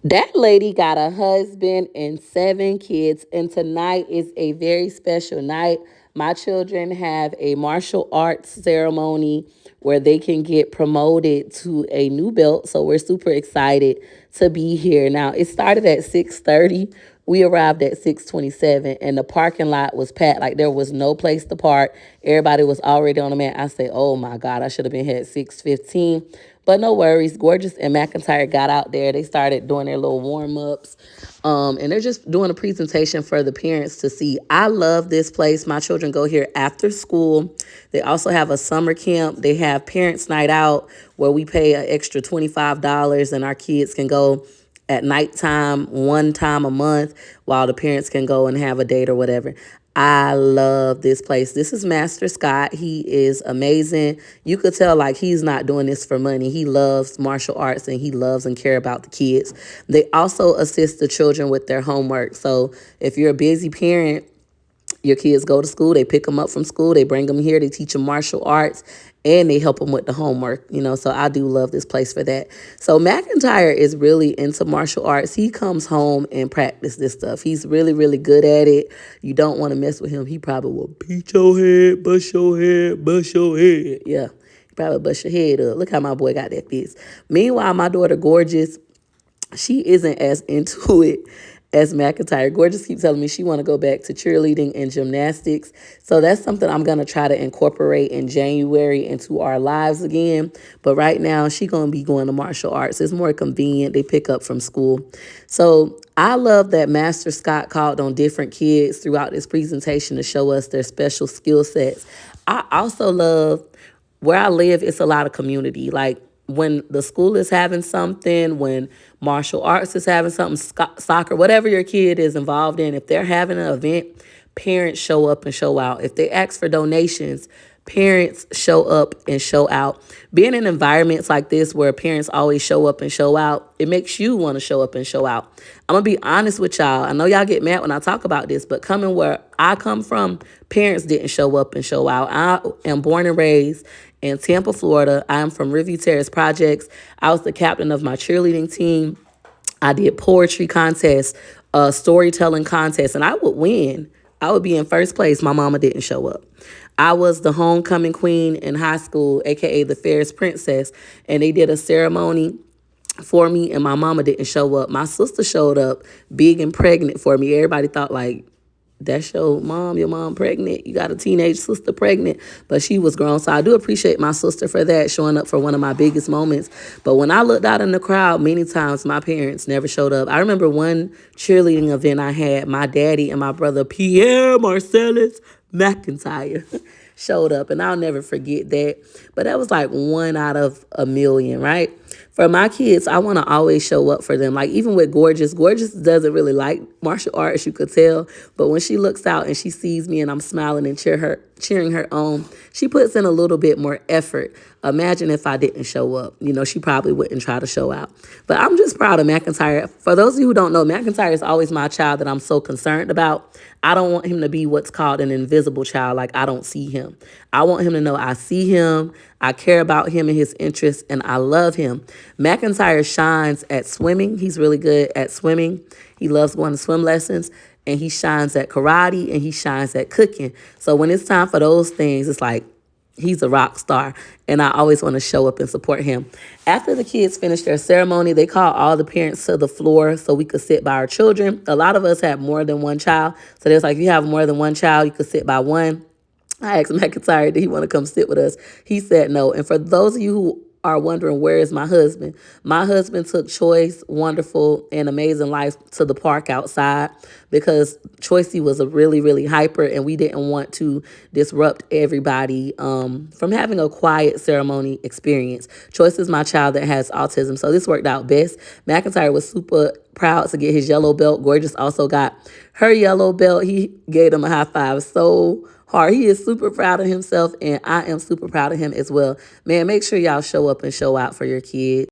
That lady got a husband and 7 kids, and tonight is a very special night. My children have a martial arts ceremony where they can get promoted to a new belt. So we're super excited to be here. Now, it started at 6:30. We arrived at 6:27 and the parking lot was packed. Like there was no place to park. Everybody was already on the mat. I said, "Oh my God, I should have been here at 6:15." But no worries. Gorgeous and McIntyre got out there. They started doing their little warm ups. And they're just doing a presentation for the parents to see. I love this place. My children go here after school. They also have a summer camp. They have parents' night out where we pay an extra $25 and our kids can go at nighttime, one time a month, while the parents can go and have a date or whatever. I love this place. This is Master Scott. He is amazing. You could tell like he's not doing this for money. He loves martial arts and he loves and care about the kids. They also assist the children with their homework. So if you're a busy parent, your kids go to school, they pick them up from school, they bring them here, they teach them martial arts, and they help them with the homework, so I do love this place for that. So McIntyre is really into martial arts. He comes home and practice this stuff. He's really, really good at it. You don't want to mess with him. He probably will beat your head, bust your head, bust your head. Yeah, he probably bust your head up. Look how my boy got that fist. Meanwhile, my daughter, Gorgeous, she isn't as into it as McIntyre. Gorgeous keeps telling me she want to go back to cheerleading and gymnastics. So that's something I'm going to try to incorporate in January into our lives again. But right now, she going to be going to martial arts. It's more convenient. They pick up from school. So I love that Master Scott called on different kids throughout this presentation to show us their special skill sets. I also love where I live, it's a lot of community. Like when the school is having something, when martial arts is having something, soccer, whatever your kid is involved in, if they're having an event, parents show up and show out. If they ask for donations, parents show up and show out. Being in environments like this where parents always show up and show out, it makes you want to show up and show out. I'm going to be honest with y'all. I know y'all get mad when I talk about this, but coming where I come from, parents didn't show up and show out. I am born and raised in Tampa, Florida. I am from Riverview Terrace Projects. I was the captain of my cheerleading team. I did poetry contests, storytelling contests, and I would win. I would be in first place. My mama didn't show up. I was the homecoming queen in high school, aka the fairest princess, and they did a ceremony for me, and my mama didn't show up. My sister showed up big and pregnant for me. Everybody thought like, that's your mom pregnant. You got a teenage sister pregnant, but she was grown. So I do appreciate my sister for that, showing up for one of my biggest moments. But when I looked out in the crowd, many times my parents never showed up. I remember one cheerleading event I had, my daddy and my brother, Pierre Marcellus McIntyre, showed up, and I'll never forget that. But that was like one out of a million, right? For my kids, I want to always show up for them. Like even with Gorgeous, Gorgeous doesn't really like martial arts, you could tell. But when she looks out and she sees me and I'm smiling and cheering her on, she puts in a little bit more effort. Imagine if I didn't show up. She probably wouldn't try to show out. But I'm just proud of McIntyre. For those of you who don't know, McIntyre is always my child that I'm so concerned about. I don't want him to be what's called an invisible child, like I don't see him. I want him to know I see him, I care about him and his interests, and I love him. McIntyre shines at swimming. He's really good at swimming. He loves going to swim lessons, and he shines at karate, and he shines at cooking. So when it's time for those things, it's like he's a rock star, and I always want to show up and support him. After the kids finished their ceremony, they called all the parents to the floor so we could sit by our children. A lot of us have more than one child, so there's like, if you have more than one child, you could sit by one. I asked McIntyre, did he want to come sit with us? He said no. And for those of you who are wondering, where is my husband took Choice, Wonderful, and Amazing Life to the park outside because Choicey was a really, really hyper, and we didn't want to disrupt everybody from having a quiet ceremony experience. Choice is my child that has autism, so this worked out best. McIntyre was super proud to get his yellow belt. Gorgeous also got her yellow belt. He gave them a high five so hard. He is super proud of himself, and I am super proud of him as well. Man, make sure y'all show up and show out for your kids.